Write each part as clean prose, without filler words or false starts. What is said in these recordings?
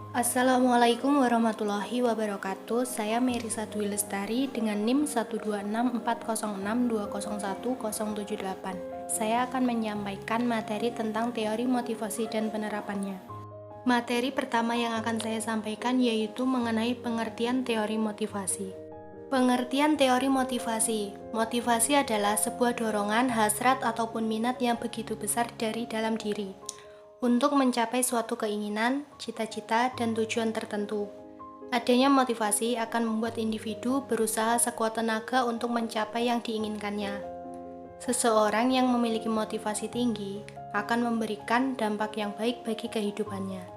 Assalamualaikum warahmatullahi wabarakatuh. Saya Merisa Dwi Lestari dengan NIM 12640020178. Saya akan menyampaikan materi tentang teori motivasi dan penerapannya. Materi pertama yang akan saya sampaikan yaitu mengenai pengertian teori motivasi. Pengertian teori motivasi. Motivasi adalah sebuah dorongan, hasrat, ataupun minat yang begitu besar dari dalam diri untuk mencapai suatu keinginan, cita-cita, dan tujuan tertentu. Adanya motivasi akan membuat individu berusaha sekuat tenaga untuk mencapai yang diinginkannya. Seseorang yang memiliki motivasi tinggi akan memberikan dampak yang baik bagi kehidupannya.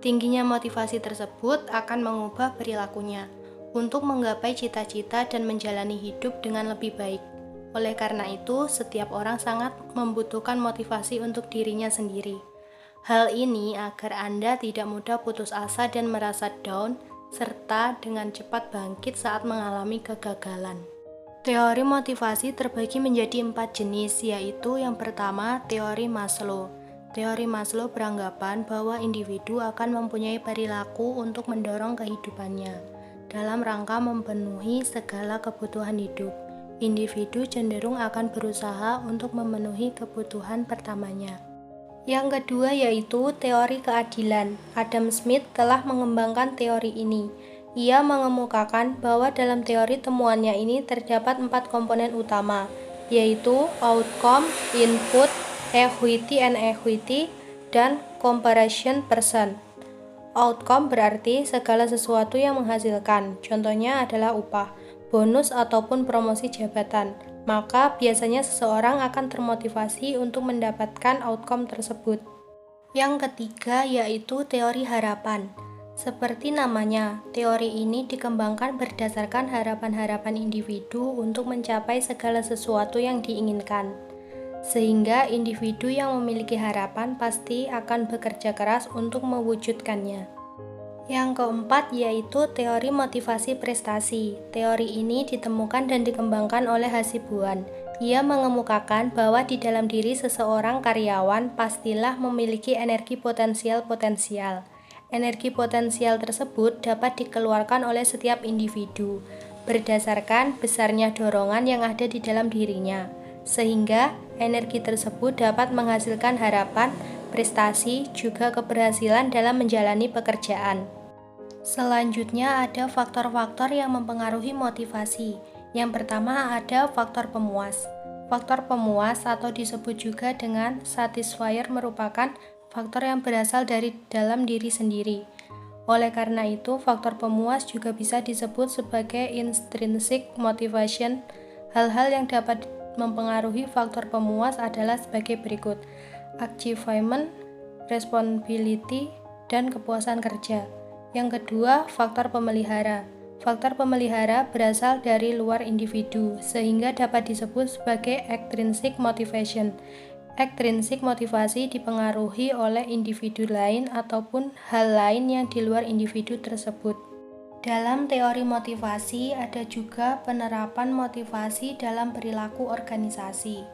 Tingginya motivasi tersebut akan mengubah perilakunya untuk menggapai cita-cita dan menjalani hidup dengan lebih baik. Oleh karena itu, setiap orang sangat membutuhkan motivasi untuk dirinya sendiri. Hal ini agar Anda tidak mudah putus asa dan merasa down, serta dengan cepat bangkit saat mengalami kegagalan. Teori motivasi terbagi menjadi 4 jenis, yaitu yang pertama, teori Maslow. Teori Maslow beranggapan bahwa individu akan mempunyai perilaku untuk mendorong kehidupannya. Dalam rangka memenuhi segala kebutuhan hidup, individu cenderung akan berusaha untuk memenuhi kebutuhan pertamanya. Yang kedua yaitu teori keadilan. Adam Smith telah mengembangkan teori ini. Ia mengemukakan bahwa dalam teori temuannya ini terdapat 4 komponen utama, yaitu outcome, input, equity and equity, dan comparison person. Outcome berarti segala sesuatu yang menghasilkan, contohnya adalah upah, bonus ataupun promosi jabatan. Maka biasanya seseorang akan termotivasi untuk mendapatkan outcome tersebut. Yang ketiga yaitu teori harapan. Seperti namanya, teori ini dikembangkan berdasarkan harapan-harapan individu untuk mencapai segala sesuatu yang diinginkan. Sehingga individu yang memiliki harapan pasti akan bekerja keras untuk mewujudkannya. Yang keempat yaitu teori motivasi prestasi. Teori ini ditemukan dan dikembangkan oleh Hasibuan. Ia mengemukakan bahwa di dalam diri seseorang karyawan pastilah memiliki energi potensial-potensial. Energi potensial tersebut dapat dikeluarkan oleh setiap individu berdasarkan besarnya dorongan yang ada di dalam dirinya, sehingga energi tersebut dapat menghasilkan harapan, prestasi, juga keberhasilan dalam menjalani pekerjaan. Selanjutnya ada faktor-faktor yang mempengaruhi motivasi. Yang pertama ada faktor pemuas. Faktor pemuas atau disebut juga dengan satisfier merupakan faktor yang berasal dari dalam diri sendiri. Oleh karena itu, faktor pemuas juga bisa disebut sebagai intrinsic motivation. Hal-hal yang dapat mempengaruhi faktor pemuas adalah sebagai berikut: achievement, responsibility, dan kepuasan kerja. Yang kedua, faktor pemelihara. Faktor pemelihara berasal dari luar individu, sehingga dapat disebut sebagai extrinsic motivation. Extrinsic motivasi dipengaruhi oleh individu lain ataupun hal lain yang di luar individu tersebut. Dalam teori motivasi ada juga penerapan motivasi dalam perilaku organisasi.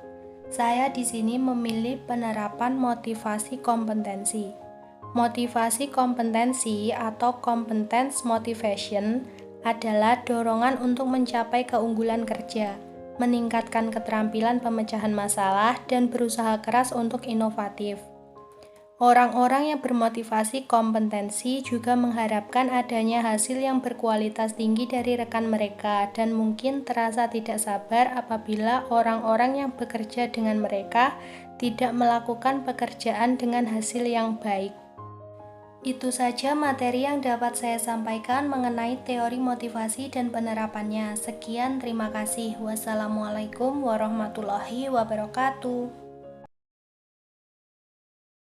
Saya di sini memilih penerapan motivasi kompetensi. Motivasi kompetensi atau competence motivation adalah dorongan untuk mencapai keunggulan kerja, meningkatkan keterampilan pemecahan masalah, dan berusaha keras untuk inovatif. Orang-orang yang bermotivasi kompetensi juga mengharapkan adanya hasil yang berkualitas tinggi dari rekan mereka dan mungkin terasa tidak sabar apabila orang-orang yang bekerja dengan mereka tidak melakukan pekerjaan dengan hasil yang baik. Itu saja materi yang dapat saya sampaikan mengenai teori motivasi dan penerapannya. Sekian, terima kasih. Wassalamualaikum warahmatullahi wabarakatuh.